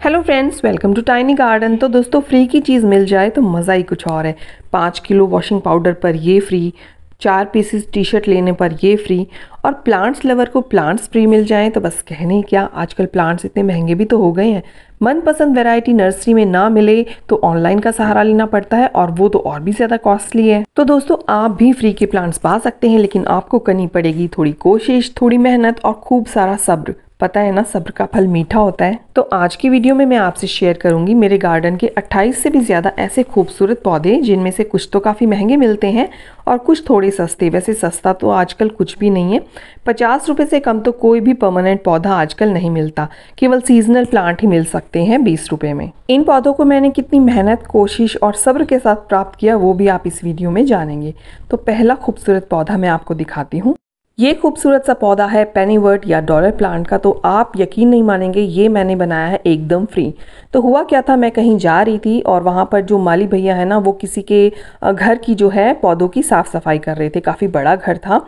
Hello friends, welcome to tiny garden. तो दोस्तों, free की चीज़ मिल जाए तो मज़ा ही कुछ और है। 5 किलो वॉशिंग पाउडर पर ये फ्री, 4 पीसेस टी शर्ट लेने पर ये फ्री, और प्लांट्स लवर को प्लांट्स फ्री मिल जाएं तो बस कहने क्या। आजकल प्लांट्स इतने महंगे भी तो हो गए हैं। मनपसंद वैरायटी नर्सरी में ना मिले तो ऑनलाइन का सहारा लेना पड़ता है, और वो तो और भी ज़्यादा कॉस्टली है। तो दोस्तों, आप भी फ्री के प्लांट्स पा सकते हैं, लेकिन आपको करनी पड़ेगी थोड़ी कोशिश, थोड़ी मेहनत और खूब सारा सब्र। पता है ना, सब्र का फल मीठा होता है। तो आज की वीडियो में मैं आपसे शेयर करूंगी मेरे गार्डन के 28 से भी ज़्यादा ऐसे खूबसूरत पौधे, जिनमें से कुछ तो काफ़ी महंगे मिलते हैं और कुछ थोड़े सस्ते। वैसे सस्ता तो आजकल कुछ भी नहीं है। 50 रुपये से कम तो कोई भी परमानेंट पौधा आजकल नहीं मिलता। केवल सीजनल प्लांट ही मिल सकते हैं 20 रुपये में। इन पौधों को मैंने कितनी मेहनत, कोशिश और सब्र के साथ प्राप्त किया, वो भी आप इस वीडियो में जानेंगे। तो पहला खूबसूरत पौधा मैं आपको दिखाती हूँ। ये खूबसूरत सा पौधा है पेनीवर्ट या डॉलर प्लांट का। तो आप यकीन नहीं मानेंगे, ये मैंने बनाया है एकदम फ्री। तो हुआ क्या था, मैं कहीं जा रही थी और वहाँ पर जो माली भैया है ना, वो किसी के घर की जो है पौधों की साफ़ सफाई कर रहे थे। काफ़ी बड़ा घर था,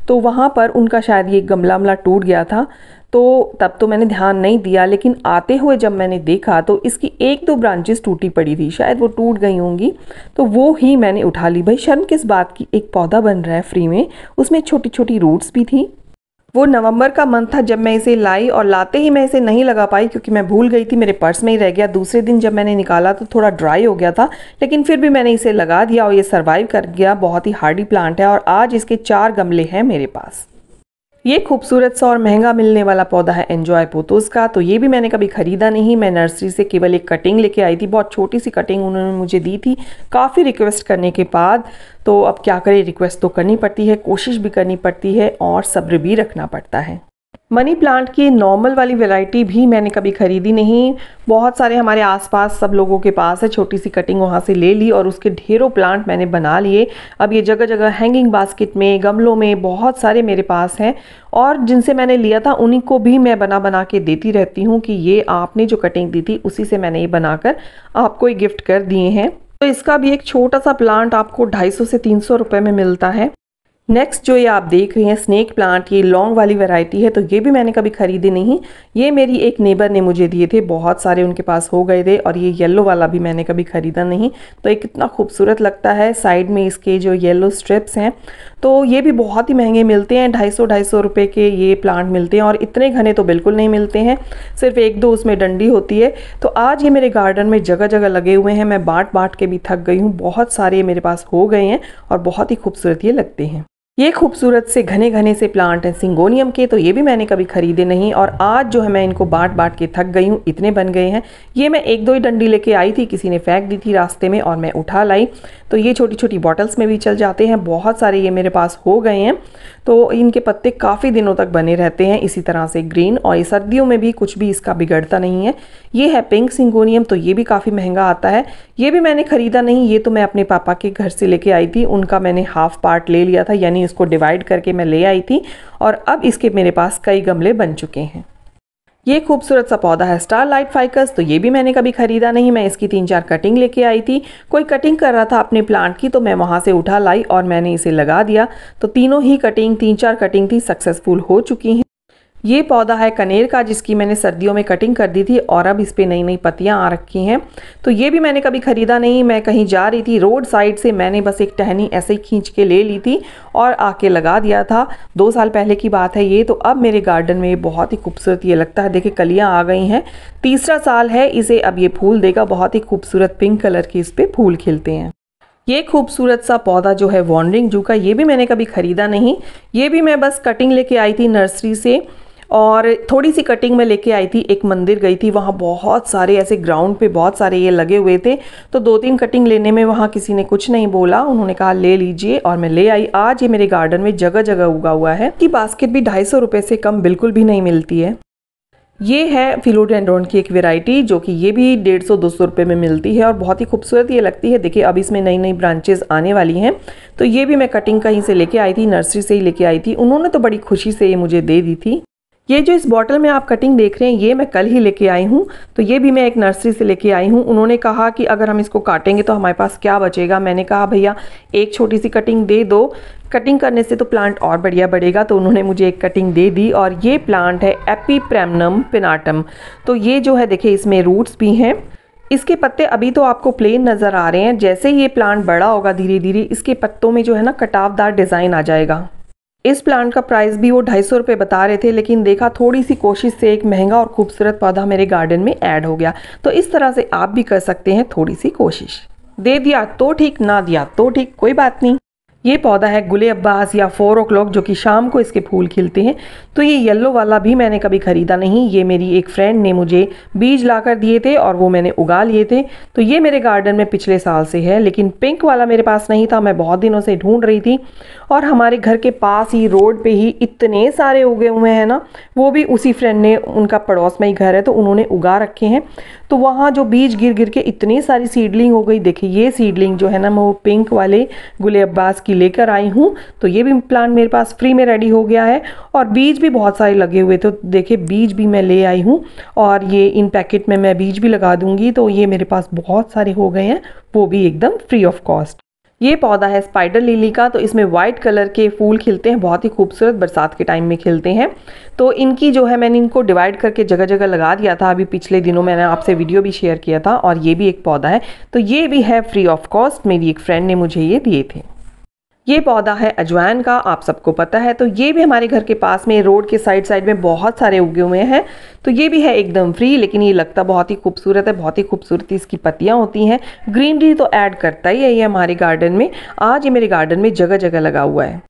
तो वहाँ पर उनका शायद ये गमला टूट गया था। तो तब तो मैंने ध्यान नहीं दिया, लेकिन आते हुए जब मैंने देखा तो इसकी 1-2 ब्रांचेस टूटी पड़ी थी, शायद वो टूट गई होंगी। तो वो ही मैंने उठा ली। भाई शर्म किस बात की, एक पौधा बन रहा है फ्री में, उसमें छोटी छोटी रूट्स भी थी। वो नवंबर का मंथ था जब मैं इसे लाई, और लाते ही मैं इसे नहीं लगा पाई क्योंकि मैं भूल गई थी, मेरे पर्स में ही रह गया। दूसरे दिन जब मैंने निकाला तो थोड़ा ड्राई हो गया था, लेकिन फिर भी मैंने इसे लगा दिया और ये सर्वाइव कर गया। बहुत ही हार्डी प्लांट है और आज इसके 4 गमले हैं मेरे पास। ये खूबसूरत सा और महंगा मिलने वाला पौधा है एंजॉय पोथोस का। तो ये भी मैंने कभी खरीदा नहीं, मैं नर्सरी से केवल एक कटिंग लेके आई थी। बहुत छोटी सी कटिंग उन्होंने मुझे दी थी, काफ़ी रिक्वेस्ट करने के बाद। तो अब क्या करें, रिक्वेस्ट तो करनी पड़ती है, कोशिश भी करनी पड़ती है और सब्र भी रखना पड़ता है। मनी प्लांट की नॉर्मल वाली वैरायटी भी मैंने कभी खरीदी नहीं। बहुत सारे हमारे आसपास सब लोगों के पास है, छोटी सी कटिंग वहाँ से ले ली और उसके ढेरों प्लांट मैंने बना लिए। अब ये जगह जगह हैंगिंग बास्केट में, गमलों में बहुत सारे मेरे पास हैं, और जिनसे मैंने लिया था उन्हीं को भी मैं बना बना के देती रहती हूँ कि ये आपने जो कटिंग दी थी उसी से मैंने ये बनाकर आपको ये गिफ्ट कर दिए हैं। तो इसका भी एक छोटा सा प्लांट आपको 250 से 300 रुपये में मिलता है। नेक्स्ट जो ये आप देख रही हैं स्नेक प्लांट, ये लॉन्ग वाली वैरायटी है। तो ये भी मैंने कभी खरीदी नहीं, ये मेरी एक नेबर ने मुझे दिए थे, बहुत सारे उनके पास हो गए थे। और ये येलो वाला भी मैंने कभी खरीदा नहीं। तो ये कितना खूबसूरत लगता है, साइड में इसके जो येलो स्ट्रिप्स हैं। तो ये भी बहुत ही महंगे मिलते हैं, 250 रुपये के ये प्लांट मिलते हैं, और इतने घने तो बिल्कुल नहीं मिलते हैं, सिर्फ 1-2 उसमें डंडी होती है। तो आज ये मेरे गार्डन में जगह जगह लगे हुए हैं। मैं बांट बांट के भी थक गई हूँ, बहुत सारे मेरे पास हो गए हैं और बहुत ही खूबसूरत ये लगते हैं। ये खूबसूरत से घने घने से प्लांट हैं सिंगोनियम के। तो ये भी मैंने कभी खरीदे नहीं, और आज जो है मैं इनको बांट बांट के थक गई हूँ, इतने बन गए हैं। ये मैं 1-2 ही डंडी लेके आई थी, किसी ने फेंक दी थी रास्ते में और मैं उठा लाई। तो ये छोटी छोटी बॉटल्स में भी चल जाते हैं, बहुत सारे ये मेरे पास हो गए हैं। तो इनके पत्ते काफ़ी दिनों तक बने रहते हैं इसी तरह से ग्रीन, और ये सर्दियों में भी कुछ भी इसका बिगड़ता नहीं है। ये है पिंक सिंगोनियम, तो ये भी काफ़ी महंगा आता है। ये भी मैंने खरीदा नहीं, ये तो मैं अपने पापा के घर से लेके आई थी, उनका मैंने हाफ पार्ट ले लिया था, यानी इसको डिवाइड करके मैं ले आई थी, और अब इसके मेरे पास कई गमले बन चुके हैं। ये खूबसूरत सा पौधा है स्टारलाइट फाइकस। तो ये भी मैंने कभी खरीदा नहीं, मैं इसकी 3-4 कटिंग लेके आई थी। कोई कटिंग कर रहा था अपने प्लांट की, तो मैं वहाँ से उठा लाई और मैंने इसे लगा दिया। तो तीनों ही कटिंग, 3-4 कटिंग थी, सक्सेसफुल हो चुकी हैं। ये पौधा है कनेर का, जिसकी मैंने सर्दियों में कटिंग कर दी थी और अब इस पे नई नई पत्तियां आ रखी हैं। तो ये भी मैंने कभी खरीदा नहीं, मैं कहीं जा रही थी रोड साइड से, मैंने बस एक टहनी ऐसे ही खींच के ले ली थी और आके लगा दिया था। 2 साल पहले की बात है ये। तो अब मेरे गार्डन में ये बहुत ही खूबसूरत ये लगता है। देखिए कलियाँ आ गई हैं, तीसरा साल है इसे, अब ये फूल देगा। बहुत ही खूबसूरत पिंक कलर के इस पे फूल खिलते हैं। ये खूबसूरत सा पौधा जो है वॉन्डरिंग जू का, ये भी मैंने कभी खरीदा नहीं। ये भी मैं बस कटिंग लेके आई थी नर्सरी से, और थोड़ी सी कटिंग में लेके आई थी। एक मंदिर गई थी, वहाँ बहुत सारे ऐसे ग्राउंड पे बहुत सारे ये लगे हुए थे। तो 2-3 कटिंग लेने में वहाँ किसी ने कुछ नहीं बोला, उन्होंने कहा ले लीजिए, और मैं ले आई। आज ये मेरे गार्डन में जगह जगह उगा हुआ है। कि बास्केट भी 250 रुपये से कम बिल्कुल भी नहीं मिलती है। ये है फिलोडेंड्रॉन की एक वैरायटी, जो कि ये भी 150-200 रुपये में मिलती है और बहुत ही खूबसूरत ये लगती है। देखिए अब इसमें नई नई ब्रांचेस आने वाली हैं। तो ये भी मैं कटिंग कहीं से लेके आई थी, नर्सरी से ही लेके आई थी, उन्होंने तो बड़ी खुशी से ये मुझे दे दी थी। ये जो इस बॉटल में आप कटिंग देख रहे हैं ये मैं कल ही लेके आई हूँ। तो ये भी मैं एक नर्सरी से लेके आई हूँ। उन्होंने कहा कि अगर हम इसको काटेंगे तो हमारे पास क्या बचेगा। मैंने कहा भैया एक छोटी सी कटिंग दे दो, कटिंग करने से तो प्लांट और बढ़िया बढ़ेगा। तो उन्होंने मुझे एक कटिंग दे दी और ये प्लांट है एपीप्रेमनम पिनाटम। तो ये जो है देखिए इसमें रूट्स भी हैं। इसके पत्ते अभी तो आपको प्लेन नज़र आ रहे हैं, जैसे ये प्लांट बड़ा होगा धीरे धीरे इसके पत्तों में जो है ना कटावदार डिज़ाइन आ जाएगा। इस प्लांट का प्राइस भी वो 250 रुपये बता रहे थे, लेकिन देखा थोड़ी सी कोशिश से एक महंगा और खूबसूरत पौधा मेरे गार्डन में ऐड हो गया। तो इस तरह से आप भी कर सकते हैं, थोड़ी सी कोशिश। दे दिया तो ठीक, ना दिया तो ठीक, कोई बात नहीं। ये पौधा है गुले अब्बास या 4 o'clock, जो कि शाम को इसके फूल खिलते हैं। तो ये येलो वाला भी मैंने कभी ख़रीदा नहीं, ये मेरी एक फ्रेंड ने मुझे बीज लाकर दिए थे और वो मैंने उगा लिए थे। तो ये मेरे गार्डन में पिछले साल से है, लेकिन पिंक वाला मेरे पास नहीं था, मैं बहुत दिनों से ढूंढ रही थी। और हमारे घर के पास ही रोड पे ही इतने सारे उगे हुए हैं ना, वो भी उसी फ्रेंड ने, उनका पड़ोस में ही घर है तो उन्होंने उगा रखे हैं। तो वहाँ जो बीज गिर गिर के इतनी सारी सीडलिंग हो गई। देखिए ये सीडलिंग जो है ना मैं वो पिंक वाले गुले अब्बास की लेकर आई हूँ। तो ये भी प्लांट मेरे पास फ्री में रेडी हो गया है और बीज भी बहुत सारे लगे हुए थे। तो देखिए बीज भी मैं ले आई हूँ और ये इन पैकेट में मैं बीज भी लगा दूंगी। तो ये मेरे पास बहुत सारे हो गए हैं, वो भी एकदम फ्री ऑफ कॉस्ट। ये पौधा है स्पाइडर लिली का। तो इसमें वाइट कलर के फूल खिलते हैं, बहुत ही खूबसूरत, बरसात के टाइम में खिलते हैं। तो इनकी जो है मैंने इनको डिवाइड करके जगह जगह लगा दिया था, अभी पिछले दिनों मैंने आपसे वीडियो भी शेयर किया था। और ये भी एक पौधा है, तो ये भी है फ्री ऑफ कॉस्ट, मेरी एक फ्रेंड ने मुझे ये दिए थे। ये पौधा है अजवाइन का, आप सबको पता है। तो ये भी हमारे घर के पास में रोड के साइड में बहुत सारे उगे हुए हैं। तो ये भी है एकदम फ्री, लेकिन ये लगता बहुत ही खूबसूरत है, बहुत ही खूबसूरत इसकी पत्तियां होती हैं। ग्रीनरी तो ऐड करता ही है ये हमारे गार्डन में। आज ये मेरे गार्डन में जगह जगह लगा हुआ है।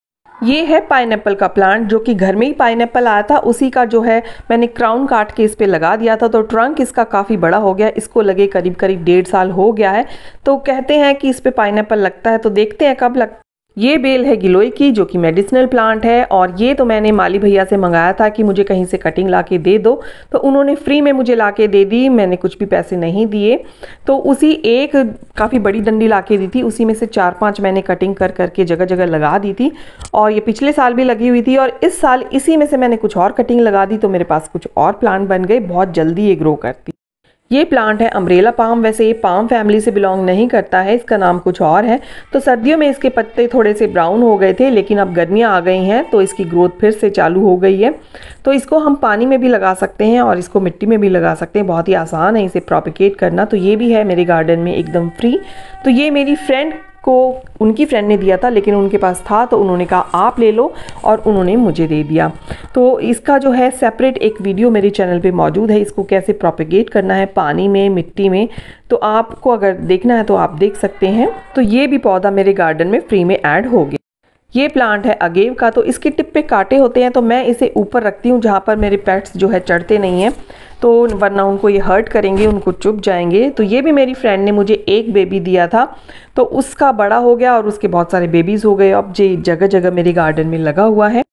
ये है पाइनएप्पल का प्लांट, जो कि घर में ही पाइनएप्पल आया था, उसी का जो है मैंने क्राउन काट के इस पे लगा दिया था। तो ट्रंक इसका काफ़ी बड़ा हो गया, इसको लगे करीब करीब 1.5 साल हो गया है। तो कहते हैं कि इस पे पाइनएप्पल लगता है, तो देखते हैं कब लगता है। ये बेल है गिलोय की, जो कि मेडिसिनल प्लांट है। और ये तो मैंने माली भैया से मंगाया था कि मुझे कहीं से कटिंग ला के दे दो, तो उन्होंने फ्री में मुझे ला के दे दी, मैंने कुछ भी पैसे नहीं दिए। तो उसी एक काफ़ी बड़ी डंडी ला के दी थी, उसी में से 4-5 मैंने कटिंग कर करके जगह जगह लगा दी थी। और ये पिछले साल भी लगी हुई थी और इस साल इसी में से मैंने कुछ और कटिंग लगा दी, तो मेरे पास कुछ और प्लांट बन गए। बहुत जल्दी ये ग्रो करती। ये प्लांट है अम्ब्रेला पाम। वैसे ये पाम फैमिली से बिलोंग नहीं करता है, इसका नाम कुछ और है। तो सर्दियों में इसके पत्ते थोड़े से ब्राउन हो गए थे, लेकिन अब गर्मियाँ आ गई हैं तो इसकी ग्रोथ फिर से चालू हो गई है। तो इसको हम पानी में भी लगा सकते हैं और इसको मिट्टी में भी लगा सकते हैं, बहुत ही आसान है इसे प्रोपिगेट करना। तो ये भी है मेरे गार्डन में एकदम फ्री। तो ये मेरी फ्रेंड को उनकी फ्रेंड ने दिया था, लेकिन उनके पास था तो उन्होंने कहा आप ले लो, और उन्होंने मुझे दे दिया। तो इसका जो है सेपरेट एक वीडियो मेरे चैनल पे मौजूद है, इसको कैसे प्रोपिगेट करना है पानी में, मिट्टी में। तो आपको अगर देखना है तो आप देख सकते हैं। तो ये भी पौधा मेरे गार्डन में फ्री में ऐड हो गया। ये प्लांट है अगेव का। तो इसके टिप पे कांटे होते हैं, तो मैं इसे ऊपर रखती हूँ जहाँ पर मेरे पेट्स जो है चढ़ते नहीं हैं, तो वरना उनको ये हर्ट करेंगे, उनको चुभ जाएंगे। तो ये भी मेरी फ्रेंड ने मुझे एक बेबी दिया था, तो उसका बड़ा हो गया और उसके बहुत सारे बेबीज़ हो गए। अब ये जगह जगह मेरे गार्डन में लगा हुआ है।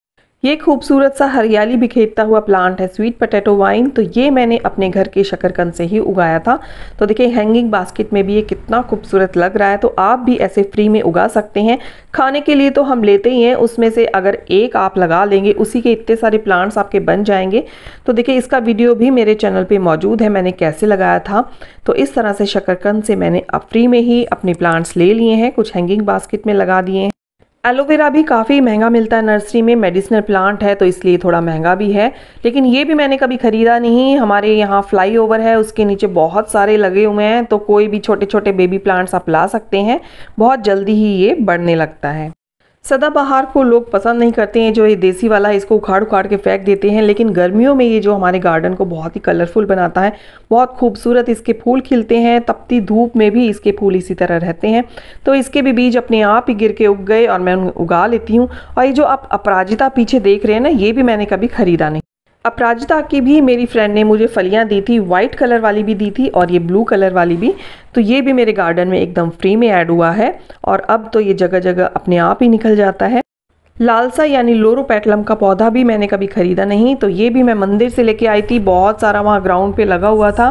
ये खूबसूरत सा हरियाली बिखेरता हुआ प्लांट है स्वीट पोटैटो वाइन। तो ये मैंने अपने घर के शकरकंद से ही उगाया था। तो देखिए हैंगिंग बास्केट में भी ये कितना खूबसूरत लग रहा है। तो आप भी ऐसे फ्री में उगा सकते हैं। खाने के लिए तो हम लेते ही हैं, उसमें से अगर एक आप लगा लेंगे, उसी के इतने सारे प्लांट्स आपके बन जाएंगे। तो देखिए इसका वीडियो भी मेरे चैनल पे मौजूद है, मैंने कैसे लगाया था। तो इस तरह से शकरकंद से मैंने अब फ्री में ही अपने प्लांट्स ले लिए हैं, कुछ हैंगिंग बास्केट में लगा दिए हैं। एलोवेरा भी काफ़ी महंगा मिलता है नर्सरी में, मेडिसिनल प्लांट है तो इसलिए थोड़ा महंगा भी है, लेकिन ये भी मैंने कभी ख़रीदा नहीं। हमारे यहाँ फ्लाईओवर है, उसके नीचे बहुत सारे लगे हुए हैं, तो कोई भी छोटे छोटे बेबी प्लांट्स आप ला सकते हैं, बहुत जल्दी ही ये बढ़ने लगता है। सदाबहार को लोग पसंद नहीं करते हैं, जो ये देसी वाला है इसको उखाड़ उखाड़ के फेंक देते हैं, लेकिन गर्मियों में ये जो हमारे गार्डन को बहुत ही कलरफुल बनाता है, बहुत खूबसूरत इसके फूल खिलते हैं, तपती धूप में भी इसके फूल इसी तरह रहते हैं। तो इसके भी बीज अपने आप ही गिर के उग गए और मैं उन्हें उगा लेती हूँ। और ये जो आप अपराजिता पीछे देख रहे हैं ना, ये भी मैंने कभी खरीदा नहीं। अपराजिता की भी मेरी फ्रेंड ने मुझे फलियां दी थी, वाइट कलर वाली भी दी थी और ये ब्लू कलर वाली भी। तो ये भी मेरे गार्डन में एकदम फ्री में ऐड हुआ है और अब तो ये जगह जगह अपने आप ही निकल जाता है। लालसा यानी लोरोपेटलम का पौधा भी मैंने कभी ख़रीदा नहीं, तो ये भी मैं मंदिर से लेके आई थी, बहुत सारा वहाँ ग्राउंड पे लगा हुआ था।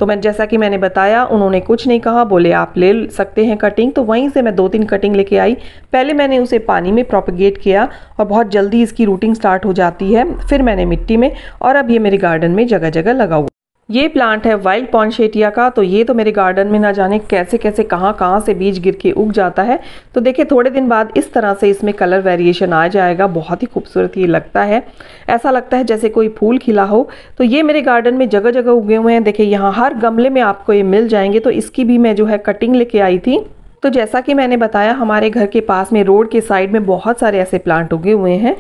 तो मैं जैसा कि मैंने बताया, उन्होंने कुछ नहीं कहा, बोले आप ले सकते हैं कटिंग। तो वहीं से मैं 2-3 कटिंग लेके आई। पहले मैंने उसे पानी में प्रोपेगेट किया और बहुत जल्दी इसकी रूटिंग स्टार्ट हो जाती है। फिर मैंने मिट्टी में, और अब ये मेरे गार्डन में जगह जगह लगा हुआ। ये प्लांट है वाइल्ड पॉन्शेटिया का। तो ये तो मेरे गार्डन में ना जाने कैसे कैसे कहाँ से बीज गिर के उग जाता है। तो देखिए थोड़े दिन बाद इस तरह से इसमें कलर वेरिएशन आ जाएगा। बहुत ही खूबसूरत ये लगता है, ऐसा लगता है जैसे कोई फूल खिला हो। तो ये मेरे गार्डन में जगह जगह उगे हुए हैं। देखिए यहाँ हर गमले में आपको ये मिल जाएंगे। तो इसकी भी मैं जो है कटिंग लेके आई थी। तो जैसा कि मैंने बताया, हमारे घर के पास में रोड के साइड में बहुत सारे ऐसे प्लांट उगे हुए हैं।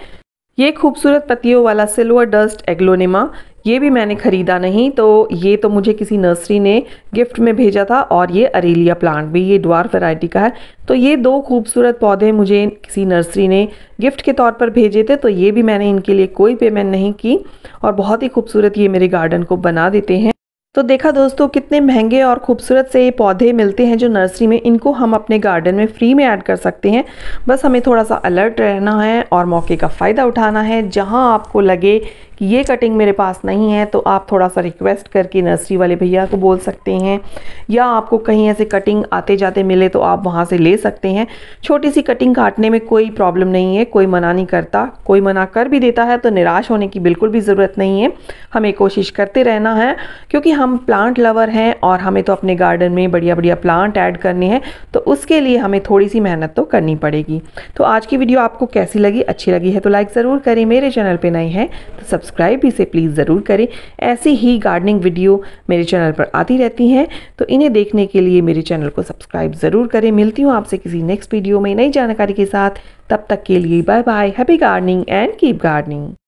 ये खूबसूरत पत्तियों वाला सिल्वर डस्ट एग्लोनिमा, ये भी मैंने ख़रीदा नहीं, तो ये तो मुझे किसी नर्सरी ने गिफ्ट में भेजा था। और ये अरेलिया प्लांट भी, ये ड्वार्फ वैरायटी का है। तो ये 2 खूबसूरत पौधे मुझे किसी नर्सरी ने गिफ्ट के तौर पर भेजे थे। तो ये भी मैंने इनके लिए कोई पेमेंट नहीं की, और बहुत ही खूबसूरत ये मेरे गार्डन को बना देते हैं। तो देखा दोस्तों, कितने महंगे और खूबसूरत से ये पौधे मिलते हैं जो नर्सरी में, इनको हम अपने गार्डन में फ्री में ऐड कर सकते हैं। बस हमें थोड़ा सा अलर्ट रहना है और मौके का फ़ायदा उठाना है। जहां आपको लगे कि ये कटिंग मेरे पास नहीं है, तो आप थोड़ा सा रिक्वेस्ट करके नर्सरी वाले भैया को बोल सकते हैं, या आपको कहीं ऐसे कटिंग आते जाते मिले तो आप वहाँ से ले सकते हैं। छोटी सी कटिंग काटने में कोई प्रॉब्लम नहीं है, कोई मना नहीं करता। कोई मना कर भी देता है तो निराश होने की बिल्कुल भी ज़रूरत नहीं है। हमें कोशिश करते रहना है, क्योंकि हम प्लांट लवर हैं और हमें तो अपने गार्डन में बढ़िया बढ़िया प्लांट ऐड करने हैं। तो उसके लिए हमें थोड़ी सी मेहनत तो करनी पड़ेगी। तो आज की वीडियो आपको कैसी लगी? अच्छी लगी है तो लाइक ज़रूर करें। मेरे चैनल पर नए हैं तो सब्सक्राइब भी इसे प्लीज़ ज़रूर करें। ऐसी ही गार्डनिंग वीडियो मेरे चैनल पर आती रहती हैं, तो इन्हें देखने के लिए मेरे चैनल को सब्सक्राइब ज़रूर करें। मिलती हूँ आपसे किसी नेक्स्ट वीडियो में नई जानकारी के साथ। तब तक के लिए bye bye. Happy gardening and keep gardening.